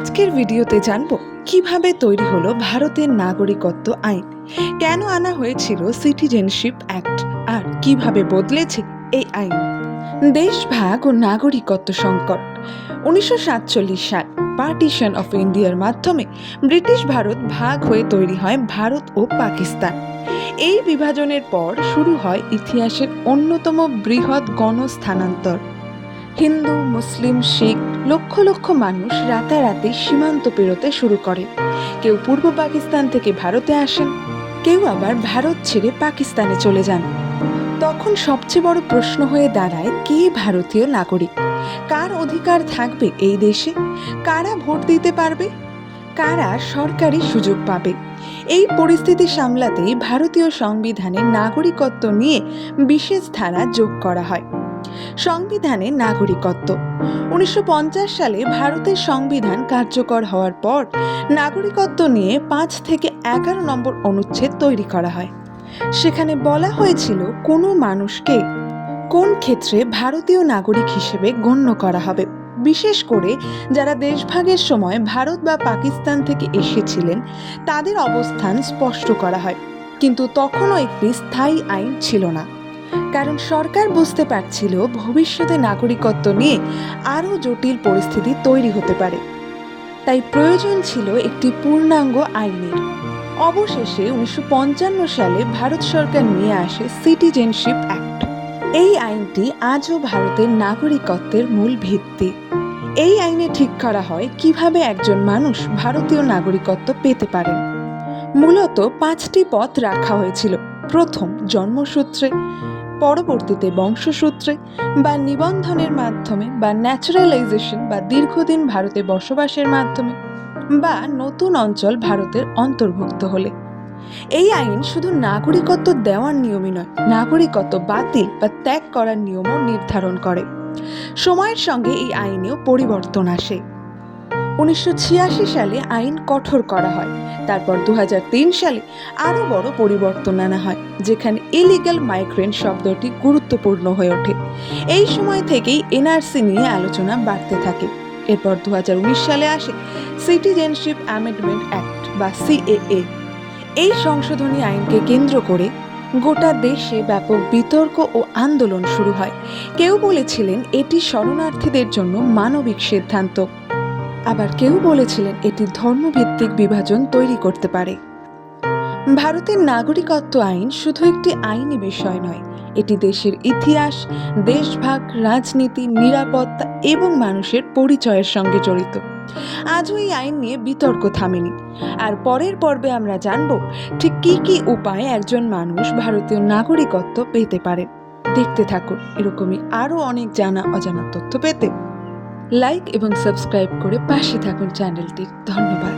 আজকের ভিডিওতে জানব কিভাবে তৈরি হলো ভারতের নাগরিকত্ব আইন, কেন আনা হয়েছিল সিটিজেনশিপ অ্যাক্ট আর কিভাবে বদলেছে এই আইন। দেশ ভাগ ও নাগরিকত্ব সংকট। 1947 সাল পার্টিশন অফ ইন্ডিয়ার মাধ্যমে ব্রিটিশ ভারত ভাগ হয়ে তৈরি হয় ভারত ও পাকিস্তান। এই বিভাজনের পর শুরু হয় ইতিহাসের অন্যতম বৃহৎ গণস্থানান্তর। হিন্দু, মুসলিম, শিখ লক্ষ লক্ষ মানুষ রাতারাতি সীমান্ত পেরোতে শুরু করে। কেউ পূর্ব পাকিস্তান থেকে ভারতে আসেন, কেউ আবার ভারত ছেড়ে পাকিস্তানে চলে যান। তখন সবচেয়ে বড় প্রশ্ন হয়ে দাঁড়ায়, কে ভারতীয় নাগরিক, কার অধিকার থাকবে এই দেশে, কারা ভোট দিতে পারবে, কারা সরকারি সুযোগ পাবে। এই পরিস্থিতি সামলাতেই ভারতীয় সংবিধানে নাগরিকত্ব নিয়ে বিশেষ ধারা যোগ করা হয়। সংবিধানে নাগরিকত্ব। 1950 সালে ভারতের সংবিধান কার্যকর হওয়ার পর নাগরিকত্ব নিয়ে 5 থেকে 11 নম্বর অনুচ্ছেদ তৈরি করা হয়। সেখানে বলা হয়েছিল কোনো মানুষকে কোন ক্ষেত্রে ভারতীয় নাগরিক হিসেবে গণ্য করা হবে। বিশেষ করে যারা দেশভাগের সময় ভারত বা পাকিস্তান থেকে এসেছিলেন তাদের অবস্থান স্পষ্ট করা হয়। কিন্তু তখনও একটি স্থায়ী আইন ছিল না, কারণ সরকার বুঝতে পারছিল ভবিষ্যতে নাগরিকত্ব নিয়ে আরও জটিল পরিস্থিতি তৈরি হতে পারে। তাই প্রয়োজন ছিল একটি পূর্ণাঙ্গ আইনের। অবশেষে 1955 সালে ভারত সরকার নিয়ে আসে সিটিজেনশিপ অ্যাক্ট। এই আইনটি আজও ভারতের নাগরিকত্বের মূল ভিত্তি। এই আইনে ঠিক করা হয় কিভাবে একজন মানুষ ভারতীয় নাগরিকত্ব পেতে পারেন। মূলত 5টি পথ রাখা হয়েছিল। প্রথম, জন্মসূত্রে, পরবর্তীতে বংশসূত্রে বা নিবন্ধনের মাধ্যমে বা ন্যাচারালাইজেশন বা দীর্ঘদিন ভারতে বসবাসের মাধ্যমে বা নতুন অঞ্চল ভারতের অন্তর্ভুক্ত হলে। এই আইন শুধু নাগরিকত্ব দেওয়ার নিয়মই নয়, নাগরিকত্ব বাতিল বা ত্যাগ করার নিয়মও নির্ধারণ করে। সময়ের সঙ্গে এই আইনেও পরিবর্তন আসে। 1986 সালে আইন কঠোর করা হয়। তারপর 2003 সালে আরও বড় পরিবর্তন আনা হয়, যেখানে ইলিগাল মাইগ্রেন্ট শব্দটি গুরুত্বপূর্ণ হয়ে ওঠে। এই সময় থেকেই এনআরসি নিয়ে আলোচনা বাড়তে থাকে। এরপর 2019 সালে আসে সিটিজেনশিপ অ্যামেন্ডমেন্ট অ্যাক্ট বা সিএএ। এই সংশোধনী আইনকে কেন্দ্র করে গোটা দেশে ব্যাপক বিতর্ক ও আন্দোলন শুরু হয়। কেউ বলেছিলেন এটি শরণার্থীদের জন্য মানবিক সিদ্ধান্ত, আবার কেউ বলেছিলেন এটি ধর্মভিত্তিক বিভাজন তৈরি করতে পারে। ভারতের নাগরিকত্ব আইন শুধু একটি আইনি বিষয় নয়, এটি দেশের ইতিহাস, দেশভাগ, রাজনীতি, নিরাপত্তা এবং মানুষের পরিচয়ের সঙ্গে জড়িত। আজও এই আইন নিয়ে বিতর্ক থামেনি। আর পরের পর্বে আমরা জানব ঠিক কি কি উপায়ে একজন মানুষ ভারতীয় নাগরিকত্ব পেতে পারে। দেখতে থাকুন, এরকমই আরও অনেক জানা অজানা তথ্য পেতে লাইক এবং সাবস্ক্রাইব করে পাশে থাকুন চ্যানেলটির। ধন্যবাদ।